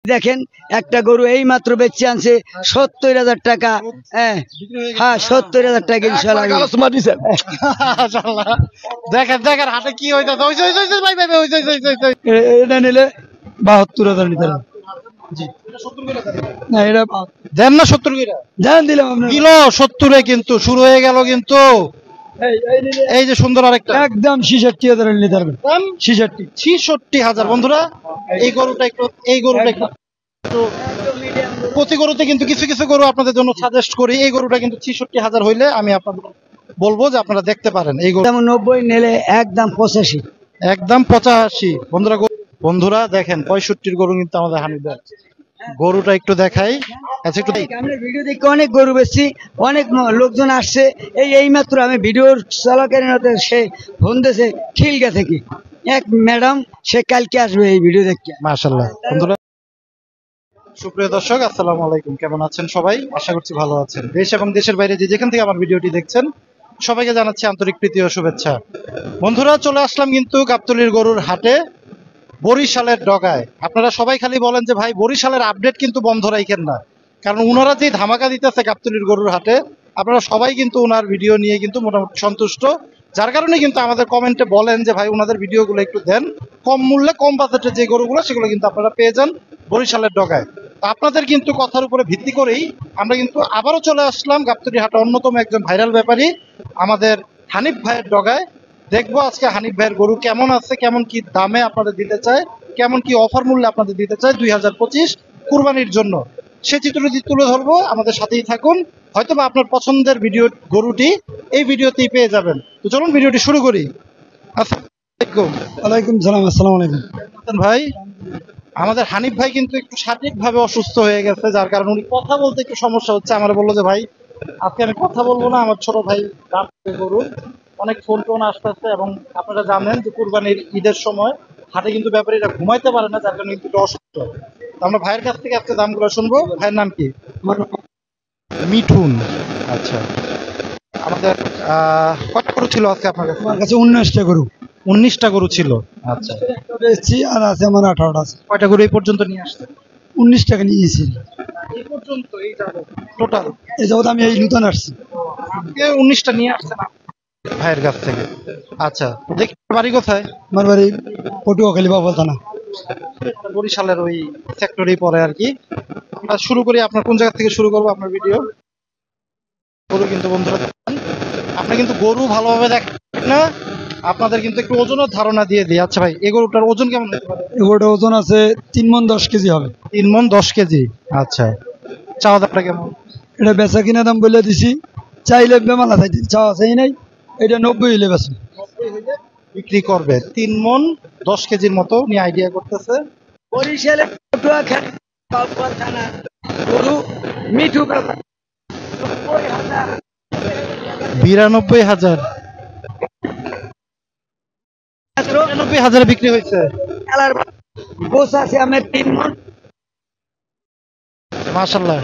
দেখেন একটা গরু এই মাত্র বেচে আনছে 70,000 টাকা। হ্যাঁ 70,000 টাকা ইনশাআল্লাহ। দেখেন দেখেন হাটে কি হইতাছে। এটা নিলে 72,000 নিতে হবে। না এটা দেন না 70 কইরা জান দিলাম আপনার কিলো 70 এ কিন্তু শুরু হয়ে গেল কিন্তু। এই যে সুন্দর আরেকটা একদম 66,000 নিতে পারবেন। 66,000 বন্ধুরা। এই গরুটা একটু প্রতি গরুতে কিন্তু কিছু কিছু গরু আপনাদের জন্য সাজেস্ট করি। এই গরুটা কিন্তু 66,000 হইলে আমি আপনাদের বলবো যে আপনারা দেখতে পারেন। এই গরু 90 নিলে একদম 85। একদম 85 বন্ধুরা দেখেন 65 গরু কিন্তু আমাদের হানিফ ভাই। গরুটা একটু দেখাই। আচ্ছা একটু আমরা ভিডিও দেখে অনেক গরু বেচছি, অনেক লোকজন আসছে। এই মাত্র আমি ভিডিওর চলাকালীন সে ফোন দিয়েছে খিলগা থেকে এক ম্যাডাম, সে কালকে আসবে এই ভিডিও দেখতে। মাশাআল্লাহ। বন্ধুরা সুপ্রিয় দর্শক আসসালামু আলাইকুম, কেমন আছেন সবাই? আশা করছি ভালো আছেন। দেশ এবং দেশের বাইরে যে যেখান থেকে আমার ভিডিওটি দেখছেন সবাইকে জানাচ্ছি আন্তরিক প্রীতি ও শুভেচ্ছা। বন্ধুরা চলে আসলাম কিন্তু গাবতলীর গরুর হাটে, বরিশালের ডগায়। আপনারা সবাই খালি বলেন যে ভাই বরিশালের আপডেট কিন্তু বন্ধ রাখেন না, কারণ উনারা যে ধামাকা দিতেছে গাবতলীর গরুর হাটে, আপনারা সবাই কিন্তু ওনার ভিডিও নিয়ে কিন্তু মোটামুটি সন্তুষ্ট। যার কারণে কিন্তু আমাদের কমেন্টে বলেন যে ভাই ওনাদের ভিডিওগুলো একটু দেন, কম মূল্যে কম বাজেটে যে গরুগুলো সেগুলো কিন্তু আপনারা পেয়ে যান বরিশালের ডগায়। আপনাদের কিন্তু কথার উপরে ভিত্তি করেই আমরা কিন্তু আবারও চলে আসলাম গাবতলী হাটে অন্যতম একজন ভাইরাল ব্যাপারী আমাদের হানিফ ভাইয়ের ডগায়। দেখবো আজকে হানিফ ভাইয়ের গরু কেমন আছে, কেমন কি দামে আপনাদের দিতে চায়, কেমন কি অফার মূল্যে আপনাদের দিতে চায় 2025 কুরবানির জন্য, সে চিত্রটি তুলে ধরবো। আমাদের সাথেই থাকুন, হয়তোবা আপনার পছন্দের ভিডিও গরুটি এই ভিডিওতেই পেয়ে যাবেন। তো চলুন ভিডিওটি শুরু করি। আসসালামু আলাইকুম। ওয়ালাইকুম সালাম। আসসালামু আলাইকুম ভাই, আমাদের হানিফ ভাই কিন্তু একটু শারীরিকভাবে অসুস্থ হয়ে গেছে, যার কারণে উনি কথা বলতে একটু সমস্যা হচ্ছে। আমার বললো যে ভাই আজকে আমি কথা বলবো না, আমার ছোট ভাই গরু অনেক ফোন টোন আসতেছে, এবং আপনারা জানেন যে কুরবানির ঈদের সময় হাটে কিন্তু ব্যাপারীরা ঘুমাইতে পারে না, যার কারণে কিন্তু অসুস্থ। আমরা ভাইয়ের কাছ থেকে আজকে দামগুলো শুনবো। ভাইয়ের নাম কি? মিঠুন। আচ্ছা, আমাদের কয়টা গরু ছিল আজকে আপনার কাছে? আমার কাছে 19টা গরু। 19টা গরু ছিল। আচ্ছা, বেচছি আর আছে আমার 18টা আছে। কয়টা গরু এই পর্যন্ত নিয়ে আসছে? 19 টাকা নিয়েছি এই পর্যন্ত। এই যাবো টোটাল এই যাবত আমি এই নতুন আসছি। 19টা নিয়ে আসছে না ভাইয়ের কাছ থেকে। আচ্ছা, দেখি বাড়ি কোথায়? আমার বাড়ি পটুয়াখালী বাবুল থানা, বরিশালের ওই সেক্টরেই পড়ে আর কি। আমরা শুরু করি, আপনার কোন জায়গা থেকে শুরু করবো আপনার ভিডিও? গরু কিন্তু বন্ধুরা আপনি কিন্তু গরু ভালোভাবে দেখেন না, আপনাদের কিন্তু একটু ওজনের ধারণা দিয়ে দিই। আচ্ছা ভাই, এই গরুটার ওজন কেমন হতে পারে? এগুলোর ওজন আছে 3 মণ 10 কেজি হবে। 3 মণ 10 কেজি। আচ্ছা, চাওয়া দামটা কেমন? এটা বেচা কিনা দাম বলে দিছি, চাইলে বেমালা চাইতে চাওয়া চাই নাই। এটা 90 হইলে বেচুন। বিক্রি করবে 3 মণ 10 কেজির মতো নিয়ে আইডিয়া করতেছে। বরিশালে পটুয়াখালী বাবুল থানা গরু মিঠু কাকা 92,000। 92,000 বিক্রি হয়েছে। খেলার গোছ আছে আমার 3 মণ। মাশাআল্লাহ,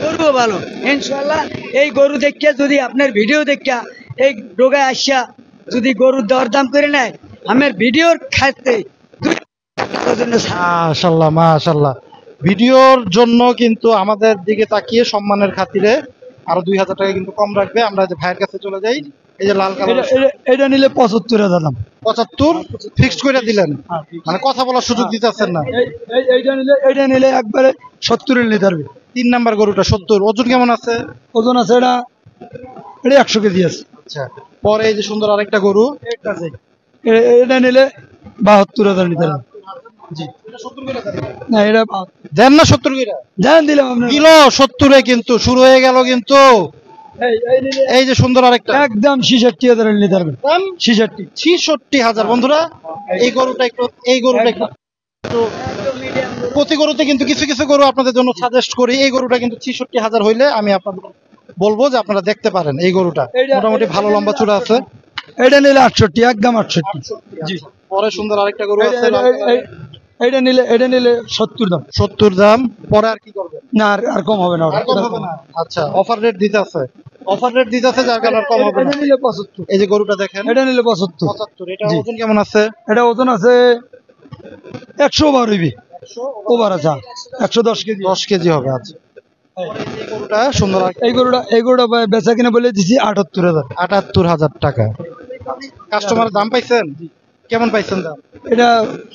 গরু ভালো ইনশাআল্লাহ। এই গরু দেখিয়া যদি আপনার ভিডিও দেখিয়া এই ডোগায় আসিয়া যদি গরুর দরদাম করে নেয়, আমার ভিডিওর খাতে মাশাআল্লাহ মাশাআল্লাহ। ভিডিওর জন্য কিন্তু আমাদের দিকে তাকিয়ে সম্মানের খাতিরে আরো 2,000 টাকা কিন্তু কম রাখবে। আমরা যে ভাইয়ের কাছে চলে যাই। এই যে লাল কালার, এটা নিলে 75,000 দাম। 75 ফিক্সড করে দিলেন, মানে কথা বলার সুযোগ দিতেছেন না। এইটা নিলে একবারে 70 নিতে পারবে। 3 নাম্বার গরুটা 70। ওজন কেমন আছে? ওজন আছে এটা 100 কেজি আছে। আচ্ছা, পরে এই যে সুন্দর আরেকটা গরু এটা নিলে 72,000 নিতে পারবে। জি, না এটা দেন না 70 কইরা জান দিলাম আপনার কিলো 70 এ কিন্তু শুরু হয়ে গেল কিন্তু। এই যে সুন্দর আরেকটা একদম 66,000 নিতে পারবেন। 66,000 বন্ধুরা। এই গরুটা একটু প্রতি গরুতে কিন্তু কিছু কিছু গরু আপনাদের জন্য সাজেস্ট করি। এই গরুটা কিন্তু 66,000 হইলে আমি আপনাদের বলবো যে আপনারা দেখতে পারেন। এই গরুটা মোটামুটি ভালো লম্বা চূড়া আছে। এটা নিলে 68, একদম 68। জি, পরে সুন্দর আরেকটা গরু আছে। এটা নিলে 70 দাম। 70 দাম। পরে আর কি করবেন? না আর কম হবে না। আর কম হবে না। আচ্ছা, অফার রেট দিতে আছে, যার কারণে আর কম হবে না। এটা নিলে 75। এই যে গরুটা দেখেন, এটা নিলে 75। 75। এটা ওজন কেমন আছে? এটা ওজন আছে 100 বার হইবে। ওভার আছে 110 কেজি। 10 কেজি হবে। আচ্ছা, এই গরুটা সুন্দর। এই গরুটা বেচা কিনা বলে দিছি 78,000। 78,000 টাকা। কাস্টমার দাম পাইছেন? কেমন পাইছেন দাম? এটা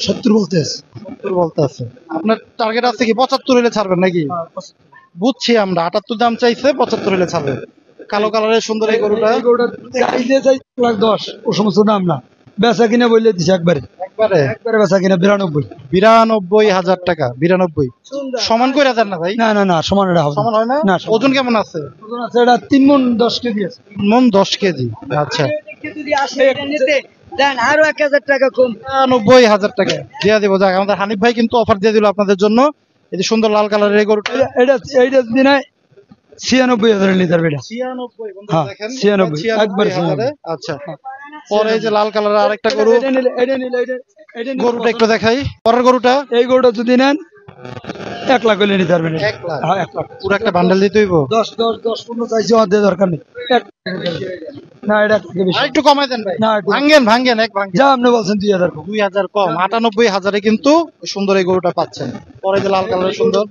70 বলতেছে। 70 বলতে আছে। আপনার টার্গেট আছে কি 75 হলে ছাড়বেন নাকি? বুঝছি আমরা, 78 দাম চাইছে, 75 হলে ছাড়বেন। কালো কালারের সুন্দর এই গরুটা। চাই 1,10,000, ও সমস্ত দাম না, বেচা কিনা বলে দিছি একবারে বেচা কিনা 92,000 টাকা। 92 সমান করে দেন না ভাই? না সমান এটা হবে সমান হয় না। না। ওজন কেমন আছে? ওজন আছে এটা 3 মণ 10 কেজি আছে। 3 মণ 10 কেজি। আচ্ছা, দেন আরো 1,000 টাকা কম। 92,000 টাকা দিয়ে দিব। যাক, আমাদের হানিফ ভাই কিন্তু অফার দিয়ে দিল আপনাদের জন্য। এই যে সুন্দর লাল কালারের এই গরুটা, এইটা যদি নাই 96,000 লিটার বেটা। 96 বন্ধু হ্যাঁ, দেখেন, 96 একবার 96,000। আচ্ছা, পরে এই যে লাল কালারের আরেকটা গরু, এটা নিলে গরুটা একটু দেখাই। পরের গরুটা, এই গরুটা যদি নেন 1 লাখ হলে নিতে পারবেন। 1 লাখ। হ্যাঁ 1 লাখ। পুরো একটা বান্ডেল দিতে হইব। 10 15 চাইছে, অর্ধেক দরকার নেই। না এটা থেকে বেশি। আরেকটু কমাই দেন ভাই। না, একটু- ভাঙ্গেন এক ভাঙ্গেন। যা আপনি বলছেন 2,000 কম। 2,000 কম। 98,000-এ কিন্তু সুন্দর এই গরুটা পাচ্ছেন। পরে যে লাল কালারের সুন্দর,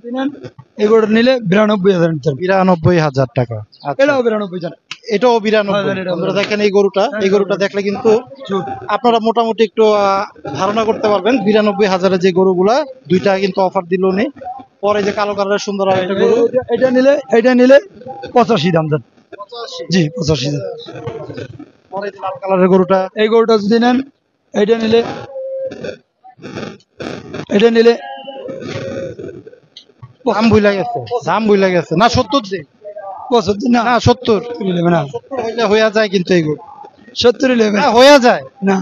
এই গরুটা নিলে 92,000 নিতে পারবেন। 92,000 টাকা। আচ্ছা, এটাও 92 জানা। এটাও 92। হ্যাঁ, এটা আপনারা দেখেন এই গরুটা দেখলে কিন্তু আপনারা মোটামুটি একটু ধারণা করতে পারবেন। 92,000-এর যে গরুগুলা, দুইটা কিন্তু অফার দিল উনি। পরে যে কালো কালারের সুন্দর আরেকটা গরু, এটা নিলে 85 দাম দেন। 85। জি 85 দাম। পরে যে লাল কালারের গরুটা, এই গরুটা যদি নেন, এটা নিলে দাম ভুলে গেছে না 70 দিন 75 না না 70 নেবে না। 70 হইলে হইয়া যায় কিন্তু এই গরু 70 নেবে না, হইয়া যায় না।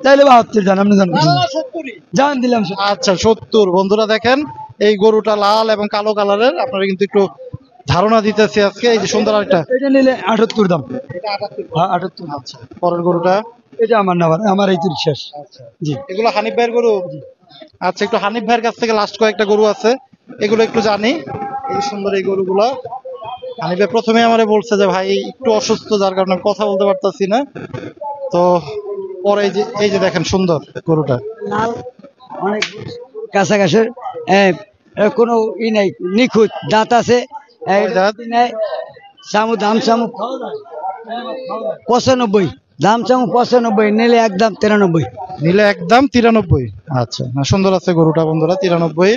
তাইলে 72 জান, আপনি জান। না, 70-ই। জান দিলাম। আচ্ছা 70। বন্ধুরা দেখেন, এই গরুটা লাল এবং কালো কালারের। আপনারা কিন্তু একটু ধারণা দিতেছি আজকে। এই যে সুন্দর একটা, এটা নিলে 78 দাম। এটা 78। হ্যাঁ 78। আচ্ছা, পরের গরুটা, এটা আমার না, আমার এই শেষ। আচ্ছা, জি। এগুলো হানিফ ভাইয়ের গরু। আচ্ছা, একটু হানিফ ভাইয়ের কাছ থেকে লাস্ট কয়েকটা গরু আছে, এগুলো একটু জানি। এই সুন্দর এই গরুগুলো হানিফ ভাই প্রথমে আমারে বলছে যে ভাই একটু অসুস্থ, যার কারণে আমি কথা বলতে পারতাছি না। তো পরে এই যে দেখেন সুন্দর গরুটা, লাল, অনেক কাছাকাছি, কোনো ই নাই, নিখুঁত দাঁত আছে। কয় দাঁত? দাম 95, দাম 95, নিলে একদম 93। নিলে একদম 93। আচ্ছা, না সুন্দর আছে গরুটা বন্ধুরা, 93।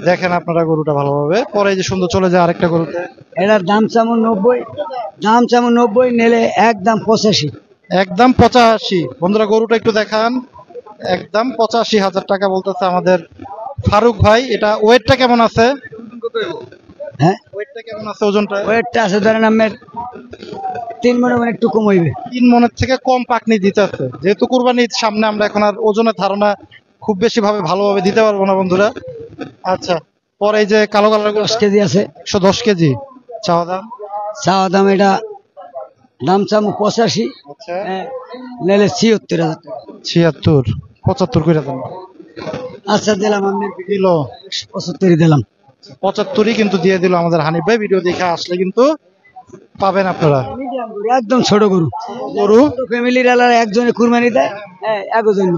দেখেন আপনারা গরুটা ভালোভাবে। পরে এই যে সুন্দর চলে যায় আরেকটা গরুতে, এটার দাম 90, নিলে একদম 85। একদম 85। বন্ধুরা গরুটা একটু দেখান, একদম 85,000 টাকা বলতেছে আমাদের ফারুক ভাই। এটা ওয়েটটা কেমন আছে? হ্যাঁ, ওয়েটটা কেমন আছে? ওজনটা ওয়েটটা আছে ধরেন আপনার 3 মণ, একটু কম হইবে। 3 মণের থেকে কম পাকনি দিতে আছে। যেহেতু কুরবানির সামনে, আমরা এখন আর ওজনের ধারণা খুব বেশি ভালোভাবে দিতে পারবো না বন্ধুরা। আচ্ছা, পরে এই যে কালো কালার 10 কেজি আছে। 110 কেজি চাওয়া দাম। এটা দাম 85। আচ্ছা, নিলে 76,000 টাকা। 76, 75 করে দেন। আচ্ছা দিলাম, আমি দিল 75 দিলাম। 75-ই কিন্তু দিয়ে দিল আমাদের হানিফ ভাই। ভিডিও দেখে আসলে কিন্তু পাবেন আপনারা। একদম ছোট গরু, ফ্যামিলির আলাদা একজনে কুরবানি দেয়, একজন।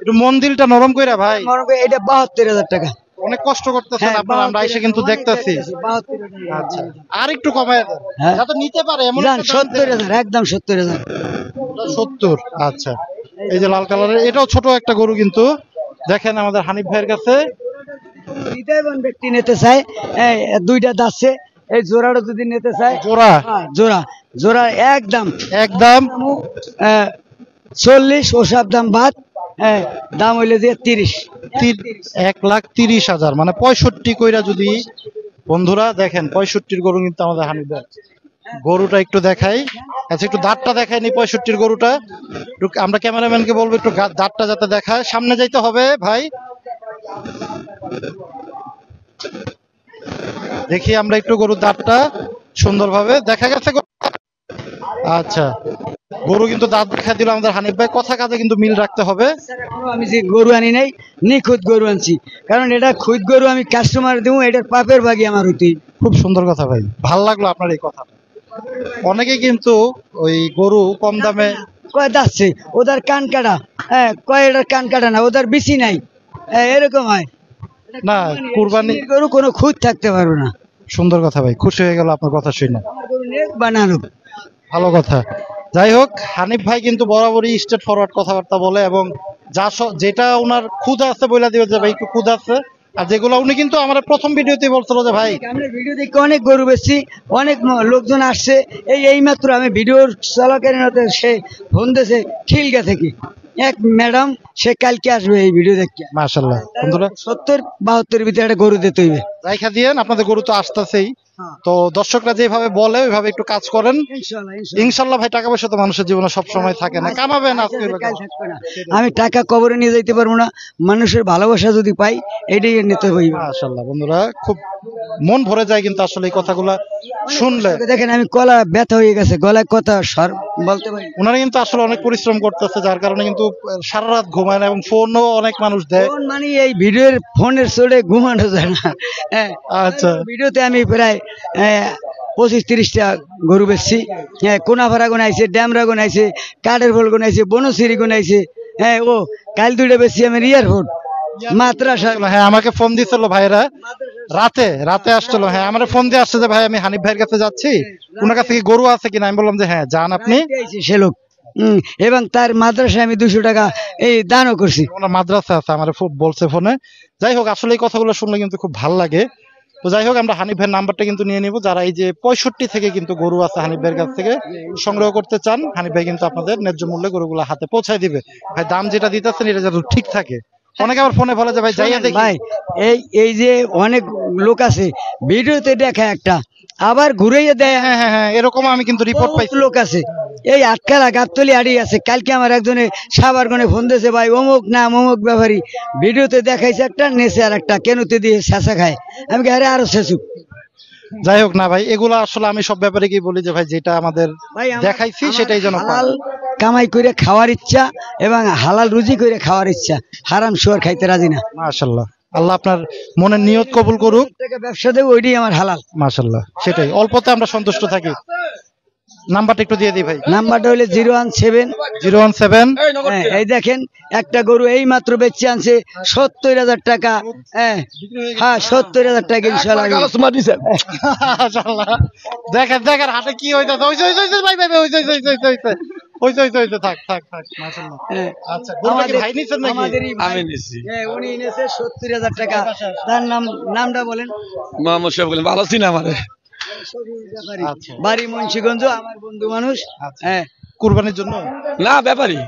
একটু মন্দিরটা নরম কইরা ভাই, এটা 72,000 টাকা। অনেক কষ্ট করতেছেন আপনারা, আমরা এসে কিন্তু দেখতেছি। আচ্ছা, আর একটু কমায় দেন, যাতে নিতে পারে এমন একটা দাম দেন। 70,000, একদম 70,000। 70। আচ্ছা, এই যে লাল কালারের, এটাও ছোট একটা গরু কিন্তু। দেখেন আমাদের হানিফ ভাইয়ের কাছে, ব্যক্তি নিতে চায়, দুইটা দাচ্ছে, এই জোড়াটা যদি নিতে চায়, জোড়া একদম 40, ওসব দাম বাদ। দাম হইলে যে 30। 1,30,000, মানে 65 কইরা যদি বন্ধুরা দেখেন। 65-র গরু কিন্তু আমাদের হানিফ ভাই। গরুটা একটু দেখাই। আচ্ছা, একটু দাঁতটা দেখাই নি 65-র গরুটা। আমরা ক্যামেরাম্যানকে বলবো একটু দাঁতটা যাতে দেখায়। সামনে যাইতে হবে ভাই, দেখি আমরা একটু গরুর দাঁতটা সুন্দরভাবে দেখা গেছে। আচ্ছা, গরু কিন্তু দাঁত দেখা দিল আমাদের হানিফ ভাই। কথা কাজে কিন্তু মিল রাখতে হবে। আমি যে গরু আনি নাই, নিখুঁত গরু আনছি, কারণ এটা খুদ গরু আমি কাস্টমার দেবো, এটার পাপের ভাগি আমার হইতে। খুব সুন্দর কথা ভাই, ভাল লাগলো আপনার এই কথাটা। অনেকে কিন্তু ওই গরু কম দামে কয় যাচ্ছে, ওদের কান কাটা, কয় এটার কান কাটা না, ওদের বেশি নাই, এরকম হয়। না কুরবানি গরু কোনো খুঁত থাকতে পারবে না। সুন্দর কথা ভাই, খুশি হয়ে গেল আপনার কথা শুনে। আমার গরু নেক বানানো। ভালো কথা। যাই হোক, হানিফ ভাই কিন্তু বরাবরই স্ট্রেট ফরওয়ার্ড কথাবার্তা বলে এবং যেটা ওনার ক্ষুধা আছে বলে দিবে যে ভাই একটু ক্ষুধা আছে, আর যেগুলো উনি কিন্তু আমার প্রথম ভিডিওতে বলছিল যে ভাই আমরা ভিডিও দেখে অনেক গরু বেচছি, অনেক লোকজন আসছে। এই মাত্র আমি ভিডিওর চলাকালীন সে ফোন দিয়েছে খিলগা থেকে এক ম্যাডাম, সে কালকে আসবে এই ভিডিও দেখতে। মাশাআল্লাহ বন্ধুরা, 70-72 ভিতরে একটা গরু দিতে হইবে। রাইখা দিয়েন, আপনাদের গরু তো আসতেছেই। তো দর্শকরা যেভাবে বলে ওইভাবে একটু কাজ করেন, ইনশাল্লাহ ভাই। টাকা পয়সা তো মানুষের জীবনে সব সময় থাকে না, কামাবেন আজকে কাল থাকবে না। আমি টাকা কবরে নিয়ে যাইতে পারবো না, মানুষের ভালোবাসা যদি পাই এটাই নিতে হইবে। মাশাআল্লাহ বন্ধুরা, খুব মন ভরে যায় কিন্তু আসলে এই কথাগুলা শুনলে। দেখেন আমি গলা ব্যথা হয়ে গেছে, গলায় কথা স্বর বলতে পারি। ওনারা কিন্তু আসলে অনেক পরিশ্রম করতেছে, যার কারণে কিন্তু সারা রাত ঘুমায় না, এবং ফোনও অনেক মানুষ দেয়। ফোন মানে এই ভিডিওর ফোনের চড়ে ঘুমানো যায় না। হ্যাঁ, আচ্ছা, ভিডিওতে আমি প্রায় 25-30টা গরু বেচছি। হ্যাঁ, কোনাফাড়া গোনাইছে, ড্যামরা গোনাইছে, কাঠের ফল গোনাইছে, বনশ্রী গোনাইছে। হ্যাঁ, ও কাল দুইটা বেশি আমি রিয়ারফোর্ড মাদ্রাসা। হ্যাঁ আমাকে ফোন দিছিল ভাইরা, রাতে আসছিল। হ্যাঁ আমার ফোন দিয়ে আসছে যে ভাই আমি হানিফ ভাইয়ের কাছে যাচ্ছি, ওনার কাছে কি গরু আছে কিনা। আমি বললাম যে হ্যাঁ যান আপনি। সে লোক এবং তার মাদ্রাসায় আমি 200 টাকা এই দানও করছি। ওনার মাদ্রাসা আছে, আমার বলছে ফোনে। যাই হোক, আসলে এই কথাগুলো শুনলে কিন্তু খুব ভালো লাগে। তো যাই হোক, আমরা হানিফ ভাইয়ের নাম্বারটা কিন্তু নিয়ে নিব। যারা এই যে 65 থেকে কিন্তু গরু আছে হানিফ ভাইয়ের কাছ থেকে সংগ্রহ করতে চান, হানিফ ভাই কিন্তু আপনাদের ন্যায্য মূল্যে গরুগুলো হাতে পৌঁছায় দিবে। ভাই দাম যেটা দিতেছেন এটা যেন ঠিক থাকে। অনেকে আবার ফোনে বলে যে ভাই যাইয়া দেখি। ভাই এই যে অনেক লোক আছে ভিডিওতে দেখায় একটা, আবার ঘুরাইয়া দেয়। হ্যাঁ হ্যাঁ হ্যাঁ, এরকম আমি কিন্তু রিপোর্ট পাইছি। লোক আছে এই আটকালা গাবতলি আড়ি আছে। কালকে আমার একজনে সাবারগনে ফোন দিয়েছে, ভাই অমুক নাম অমুক ব্যাপারী ভিডিওতে দেখাইছে একটা, নেছে আর একটা কেনুতে দিয়ে শেষা খায়। আমি আরে আরো শেষুক। যাই হোক না ভাই, এগুলো আসলে আমি সব ব্যাপারে কি বলি যে ভাই যেটা আমাদের দেখাইছি সেটাই যেন হালাল কামাই করে খাওয়ার ইচ্ছা এবং হালাল রুজি করে খাওয়ার ইচ্ছা, হারাম শুয়ার খাইতে রাজি না। মাশাআল্লাহ, আল্লাহ আপনার মনের নিয়ত কবুল করুক। ব্যবসা দেবো ওইটাই আমার হালাল। মাশাআল্লাহ, সেটাই, অল্পতে আমরা সন্তুষ্ট থাকি। নাম্বারটা একটু দিয়ে দিই ভাই। নাম্বারটা হলো 017 017। এই দেখেন একটা গরু এই মাত্র বেচে আনছে 70,000 টাকা। হ্যাঁ 70,000 টাকা ইনশাআল্লাহ। মাশাআল্লাহ, দেখেন দেখেন হাতে কি হইতাছে। হইছে ভাই ভাই হইছে থাক থাক থাক। মাশাআল্লাহ। আচ্ছা, গরুটা কি ভাই নিছেন নাকি? আমি নিছি। হ্যাঁ উনি এনেছে 70,000 টাকা। তার নামটা বলেন। মোহাম্মদ শফিকুল। ভালো চিনি আমারে। বাড়ি মুন্সিগঞ্জ, আমার বন্ধু মানুষ। হ্যাঁ, কুরবানির জন্য না ব্যাপারী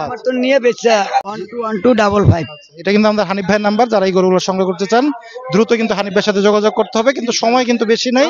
আমার তো নিয়ে বেচা 121255। এটা কিন্তু আমাদের হানিফ ভাইয়ের নাম্বার। যারা এই গরুগুলো সংগ্রহ করতে চান দ্রুত কিন্তু হানিফ ভাইয়ের সাথে যোগাযোগ করতে হবে, কিন্তু সময় কিন্তু বেশি নাই।